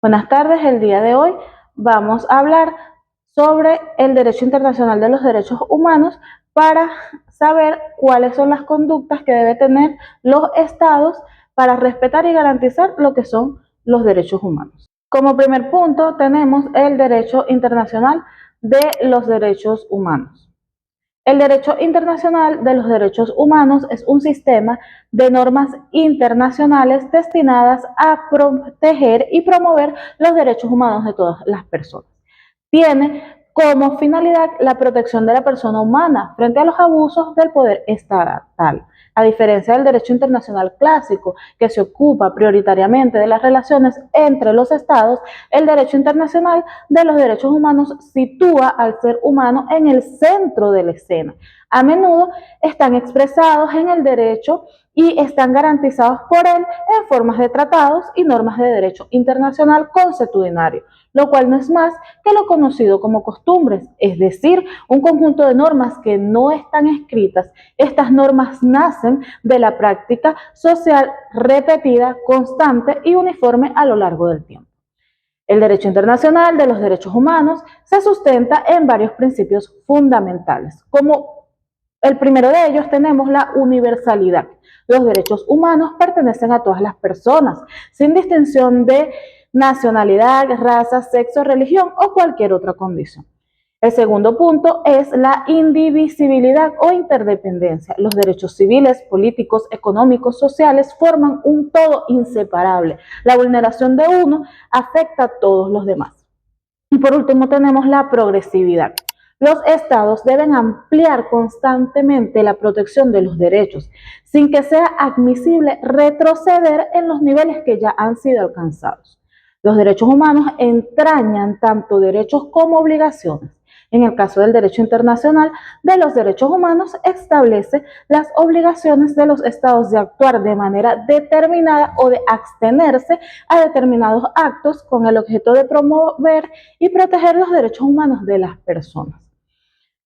Buenas tardes, el día de hoy vamos a hablar sobre el derecho internacional de los derechos humanos para saber cuáles son las conductas que deben tener los estados para respetar y garantizar lo que son los derechos humanos. Como primer punto tenemos el derecho internacional de los derechos humanos. El derecho internacional de los derechos humanos es un sistema de normas internacionales destinadas a proteger y promover los derechos humanos de todas las personas. Tiene como finalidad la protección de la persona humana frente a los abusos del poder estatal. A diferencia del derecho internacional clásico, que se ocupa prioritariamente de las relaciones entre los estados, el derecho internacional de los derechos humanos sitúa al ser humano en el centro de la escena. A menudo están expresados en el derecho y están garantizados por él en formas de tratados y normas de derecho internacional consuetudinario, lo cual no es más que lo conocido como costumbres, es decir, un conjunto de normas que no están escritas. Estas normas nacen de la práctica social repetida, constante y uniforme a lo largo del tiempo. El derecho internacional de los derechos humanos se sustenta en varios principios fundamentales. Como el primero de ellos tenemos la universalidad. Los derechos humanos pertenecen a todas las personas, sin distinción de nacionalidad, raza, sexo, religión o cualquier otra condición. El segundo punto es la indivisibilidad o interdependencia. Los derechos civiles, políticos, económicos, sociales forman un todo inseparable. La vulneración de uno afecta a todos los demás. Y por último tenemos la progresividad. Los estados deben ampliar constantemente la protección de los derechos, sin que sea admisible retroceder en los niveles que ya han sido alcanzados. Los derechos humanos entrañan tanto derechos como obligaciones. En el caso del derecho internacional de los derechos humanos, establece las obligaciones de los estados de actuar de manera determinada o de abstenerse a determinados actos con el objeto de promover y proteger los derechos humanos de las personas.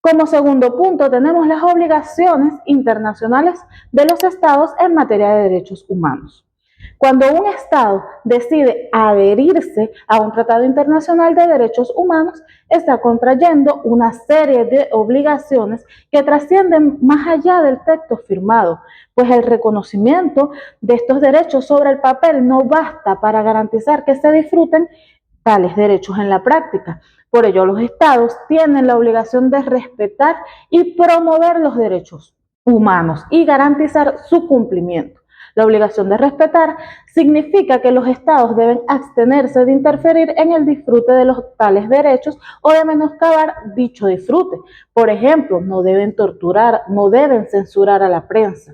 Como segundo punto tenemos las obligaciones internacionales de los estados en materia de derechos humanos. Cuando un Estado decide adherirse a un tratado internacional de derechos humanos, está contrayendo una serie de obligaciones que trascienden más allá del texto firmado, pues el reconocimiento de estos derechos sobre el papel no basta para garantizar que se disfruten tales derechos en la práctica. Por ello, los Estados tienen la obligación de respetar y promover los derechos humanos y garantizar su cumplimiento. La obligación de respetar significa que los estados deben abstenerse de interferir en el disfrute de los tales derechos o de menoscabar dicho disfrute. Por ejemplo, no deben torturar, no deben censurar a la prensa.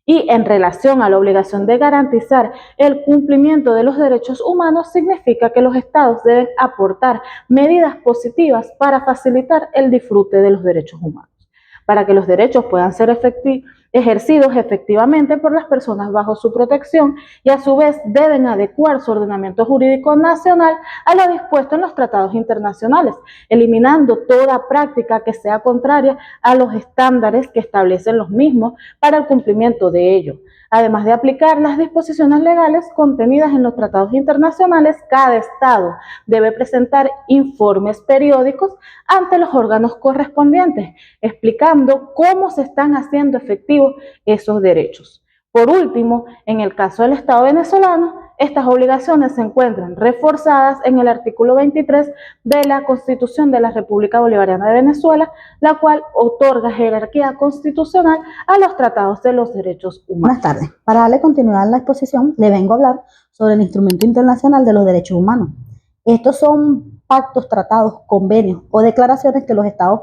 Y en relación a la obligación de garantizar el cumplimiento de los derechos humanos, significa que los estados deben aportar medidas positivas para facilitar el disfrute de los derechos humanos, para que los derechos puedan ser ejercidos efectivamente por las personas bajo su protección, y a su vez deben adecuar su ordenamiento jurídico nacional a lo dispuesto en los tratados internacionales, eliminando toda práctica que sea contraria a los estándares que establecen los mismos para el cumplimiento de ellos. Además de aplicar las disposiciones legales contenidas en los tratados internacionales, cada Estado debe presentar informes periódicos ante los órganos correspondientes, explicando cómo se están haciendo efectivos esos derechos. Por último, en el caso del Estado venezolano, estas obligaciones se encuentran reforzadas en el artículo 23 de la Constitución de la República Bolivariana de Venezuela, la cual otorga jerarquía constitucional a los tratados de los derechos humanos. Buenas tardes. Para darle continuidad a la exposición, le vengo a hablar sobre el Instrumento Internacional de los Derechos Humanos. Estos son pactos, tratados, convenios o declaraciones que los estados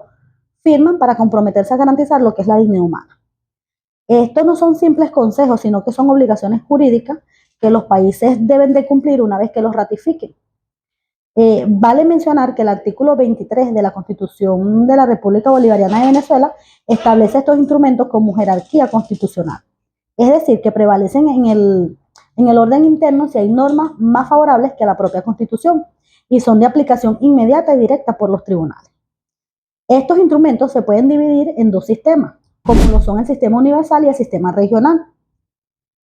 firman para comprometerse a garantizar lo que es la dignidad humana. Estos no son simples consejos, sino que son obligaciones jurídicas que los países deben de cumplir una vez que los ratifiquen. Vale mencionar que el artículo 23 de la Constitución de la República Bolivariana de Venezuela establece estos instrumentos como jerarquía constitucional. Es decir, que prevalecen en el orden interno si hay normas más favorables que la propia Constitución y son de aplicación inmediata y directa por los tribunales. Estos instrumentos se pueden dividir en dos sistemas, como lo son el sistema universal y el sistema regional.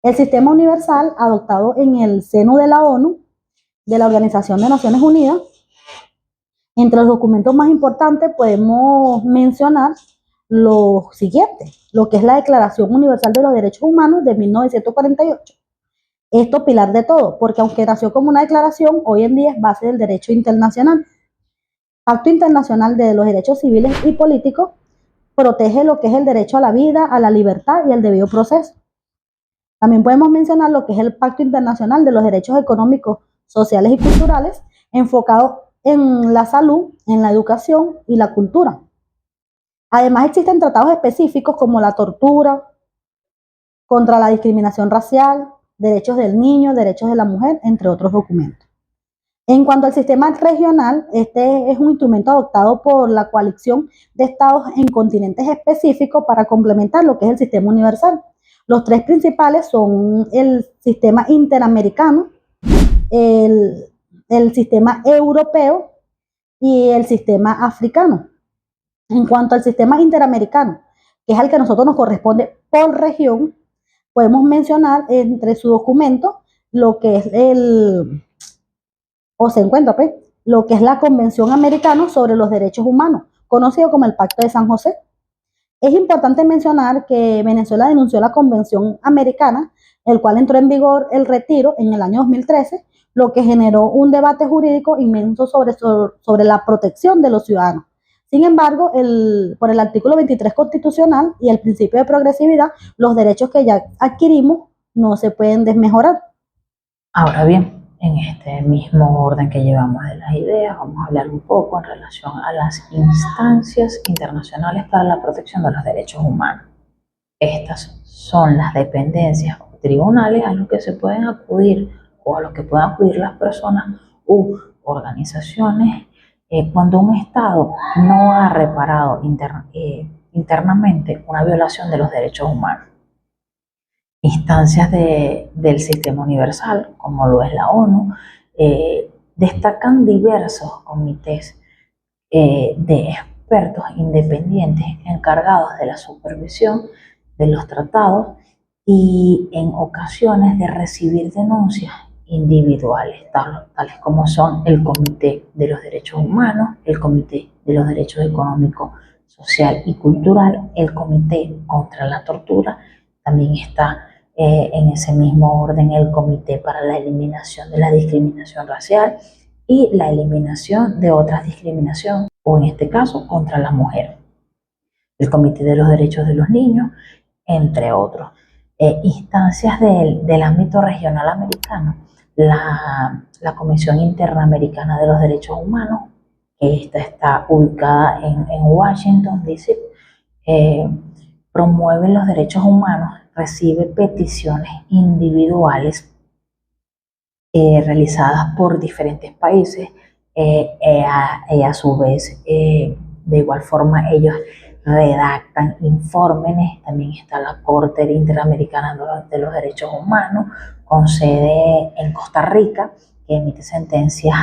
El sistema universal, adoptado en el seno de la ONU, de la Organización de Naciones Unidas. Entre los documentos más importantes podemos mencionar lo siguiente, lo que es la Declaración Universal de los Derechos Humanos de 1948. Esto pilar de todo, porque aunque nació como una declaración, hoy en día es base del derecho internacional. Pacto Internacional de los Derechos Civiles y Políticos protege lo que es el derecho a la vida, a la libertad y al debido proceso. También podemos mencionar lo que es el Pacto Internacional de los Derechos Económicos, Sociales y Culturales, enfocado en la salud, en la educación y la cultura. Además, existen tratados específicos como la tortura, contra la discriminación racial, derechos del niño, derechos de la mujer, entre otros documentos. En cuanto al sistema regional, este es un instrumento adoptado por la coalición de estados en continentes específicos para complementar lo que es el sistema universal. Los tres principales son el sistema interamericano, el sistema europeo y el sistema africano. En cuanto al sistema interamericano, que es al que a nosotros nos corresponde por región, podemos mencionar entre sus documentos lo que es se encuentra pues, lo que es la Convención Americana sobre los Derechos Humanos, conocido como el Pacto de San José. Es importante mencionar que Venezuela denunció la Convención Americana, el cual entró en vigor el retiro en el año 2013, lo que generó un debate jurídico inmenso sobre la protección de los ciudadanos. Sin embargo, por el artículo 23 constitucional y el principio de progresividad, los derechos que ya adquirimos no se pueden desmejorar. Ahora bien, en este mismo orden que llevamos de las ideas, vamos a hablar un poco en relación a las instancias internacionales para la protección de los derechos humanos. Estas son las dependencias o tribunales a los que se pueden acudir o a los que pueden acudir las personas u organizaciones cuando un Estado no ha reparado internamente una violación de los derechos humanos. Instancias del sistema universal, como lo es la ONU, destacan diversos comités de expertos independientes encargados de la supervisión de los tratados y en ocasiones de recibir denuncias individuales, tales como son el Comité de los Derechos Humanos, el Comité de los Derechos Económicos, Social y Cultural, el Comité contra la Tortura. También está en ese mismo orden el Comité para la Eliminación de la Discriminación Racial y la eliminación de otras discriminaciones, o en este caso contra la mujer. El Comité de los Derechos de los Niños, entre otros. Instancias del ámbito regional americano, la Comisión Interamericana de los Derechos Humanos, que esta está ubicada en Washington, D.C., promueve los derechos humanos, recibe peticiones individuales realizadas por diferentes países y a su vez, de igual forma, ellos redactan informes. También está la Corte Interamericana de los Derechos Humanos, con sede en Costa Rica, que emite sentencias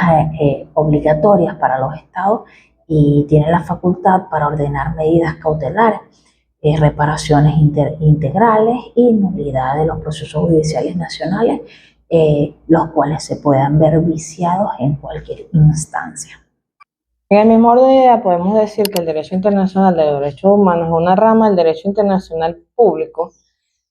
obligatorias para los estados y tiene la facultad para ordenar medidas cautelares, reparaciones integrales y nulidad de los procesos judiciales nacionales, los cuales se puedan ver viciados en cualquier instancia. En el mismo orden de idea, podemos decir que el derecho internacional de los derechos humanos es una rama del derecho internacional público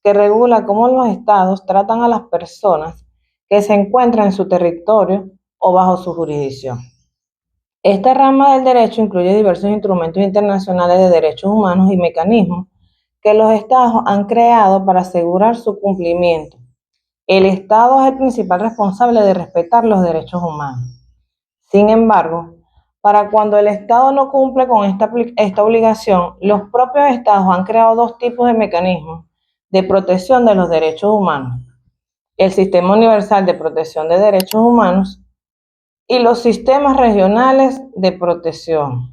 que regula cómo los estados tratan a las personas que se encuentran en su territorio o bajo su jurisdicción. Esta rama del derecho incluye diversos instrumentos internacionales de derechos humanos y mecanismos que los estados han creado para asegurar su cumplimiento. El estado es el principal responsable de respetar los derechos humanos. Sin embargo, para cuando el estado no cumple con esta obligación, los propios estados han creado dos tipos de mecanismos de protección de los derechos humanos: el Sistema Universal de Protección de Derechos Humanos y los sistemas regionales de protección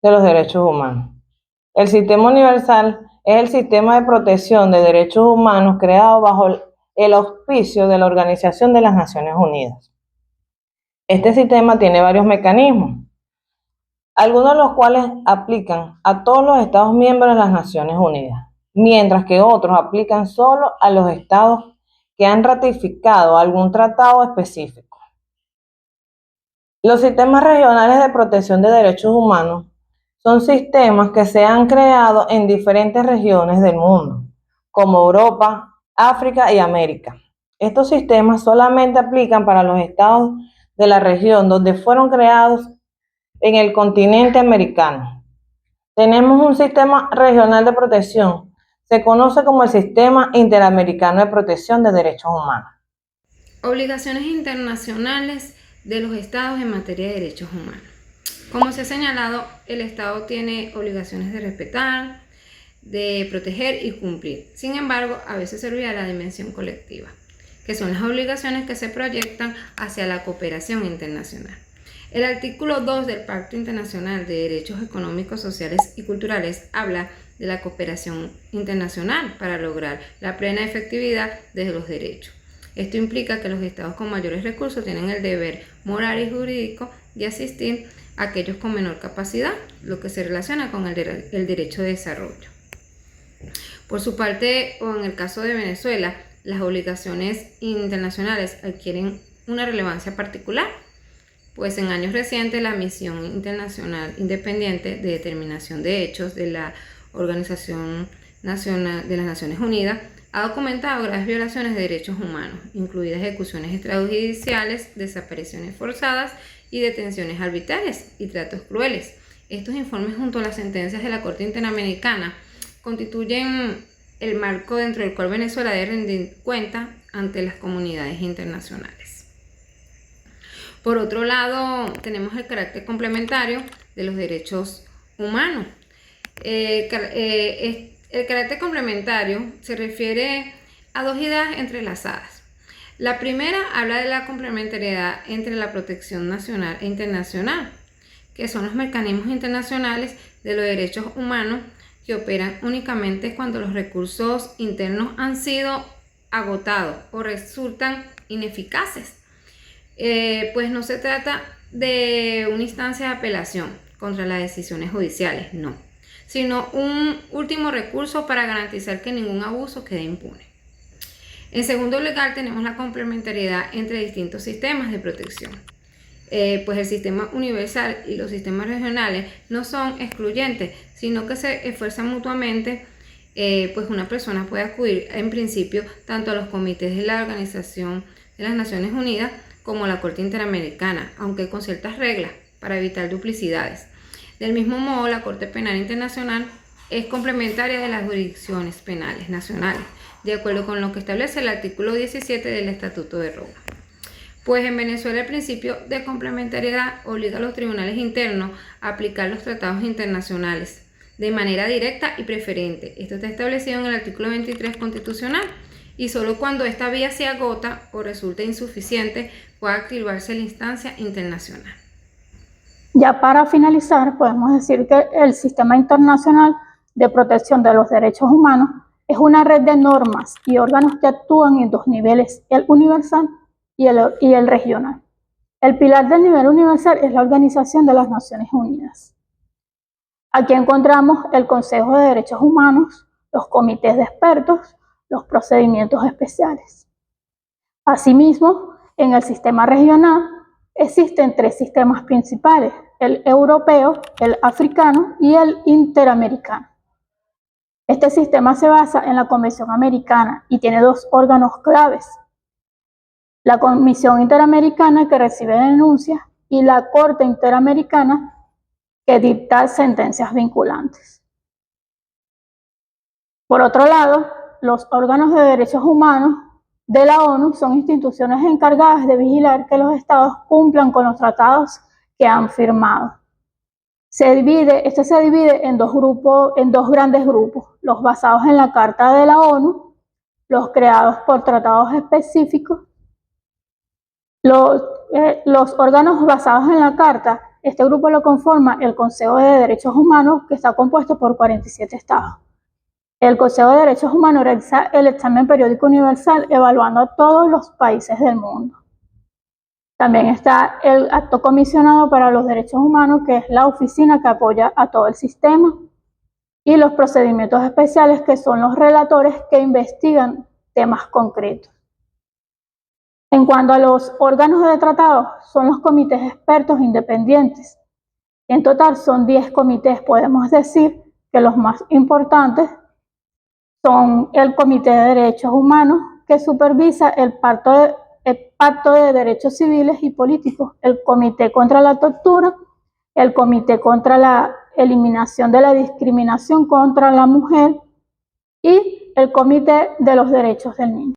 de los derechos humanos. El Sistema Universal es el sistema de protección de derechos humanos creado bajo el auspicio de la Organización de las Naciones Unidas. Este sistema tiene varios mecanismos, algunos de los cuales aplican a todos los estados miembros de las Naciones Unidas, mientras que otros aplican solo a los estados que han ratificado algún tratado específico. Los sistemas regionales de protección de derechos humanos son sistemas que se han creado en diferentes regiones del mundo, como Europa, África y América. Estos sistemas solamente aplican para los estados de la región donde fueron creados en el continente americano. Tenemos un sistema regional de protección. Se conoce como el Sistema Interamericano de Protección de Derechos Humanos. Obligaciones internacionales de los estados en materia de derechos humanos. Como se ha señalado, el Estado tiene obligaciones de respetar, de proteger y cumplir. Sin embargo, a veces se olvida la dimensión colectiva, que son las obligaciones que se proyectan hacia la cooperación internacional. El artículo 2 del Pacto Internacional de Derechos Económicos, Sociales y Culturales habla de la cooperación internacional para lograr la plena efectividad de los derechos. Esto implica que los estados con mayores recursos tienen el deber moral y jurídico de asistir a aquellos con menor capacidad, lo que se relaciona con el derecho de desarrollo. Por su parte, o en el caso de Venezuela, las obligaciones internacionales adquieren una relevancia particular, pues en años recientes la Misión Internacional Independiente de Determinación de Hechos de la Organización Nacional de las Naciones Unidas ha documentado graves violaciones de derechos humanos, incluidas ejecuciones extrajudiciales, desapariciones forzadas y detenciones arbitrarias y tratos crueles. Estos informes, junto a las sentencias de la Corte Interamericana, constituyen el marco dentro del cual Venezuela debe rendir cuenta ante las comunidades internacionales. Por otro lado, tenemos el carácter complementario de los derechos humanos. El carácter complementario se refiere a dos ideas entrelazadas. La primera habla de la complementariedad entre la protección nacional e internacional, que son los mecanismos internacionales de los derechos humanos que operan únicamente cuando los recursos internos han sido agotados o resultan ineficaces. Pues no se trata de una instancia de apelación contra las decisiones judiciales, no, sino un último recurso para garantizar que ningún abuso quede impune. En segundo lugar, tenemos la complementariedad entre distintos sistemas de protección. Pues el sistema universal y los sistemas regionales no son excluyentes, sino que se esfuerzan mutuamente. Pues una persona puede acudir en principio tanto a los comités de la Organización de las Naciones Unidas como a la Corte Interamericana, aunque con ciertas reglas para evitar duplicidades. Del mismo modo, la Corte Penal Internacional es complementaria de las jurisdicciones penales nacionales, de acuerdo con lo que establece el artículo 17 del Estatuto de Roma. Pues en Venezuela el principio de complementariedad obliga a los tribunales internos a aplicar los tratados internacionales de manera directa y preferente. Esto está establecido en el artículo 23 constitucional y solo cuando esta vía se agota o resulta insuficiente puede activarse la instancia internacional. Ya para finalizar, podemos decir que el Sistema Internacional de Protección de los Derechos Humanos es una red de normas y órganos que actúan en dos niveles, el universal y el regional. El pilar del nivel universal es la Organización de las Naciones Unidas. Aquí encontramos el Consejo de Derechos Humanos, los comités de expertos, los procedimientos especiales. Asimismo, en el sistema regional existen tres sistemas principales, el europeo, el africano y el interamericano. Este sistema se basa en la Convención Americana y tiene dos órganos claves: la Comisión Interamericana, que recibe denuncias, y la Corte Interamericana, que dicta sentencias vinculantes. Por otro lado, los órganos de derechos humanos de la ONU son instituciones encargadas de vigilar que los estados cumplan con los tratados que han firmado. Este se divide en dos grandes grupos: los basados en la Carta de la ONU, los creados por tratados específicos. Los órganos basados en la Carta, este grupo lo conforma el Consejo de Derechos Humanos, que está compuesto por 47 estados. El Consejo de Derechos Humanos realiza el examen periódico universal evaluando a todos los países del mundo. También está el Alto Comisionado para los Derechos Humanos, que es la oficina que apoya a todo el sistema, y los procedimientos especiales, que son los relatores que investigan temas concretos. En cuanto a los órganos de tratado, son los comités expertos independientes. En total son 10 comités. Podemos decir que los más importantes son el Comité de Derechos Humanos, que supervisa el Pacto de Derechos Civiles y Políticos, el Comité contra la Tortura, el Comité contra la Eliminación de la Discriminación contra la Mujer y el Comité de los Derechos del Niño.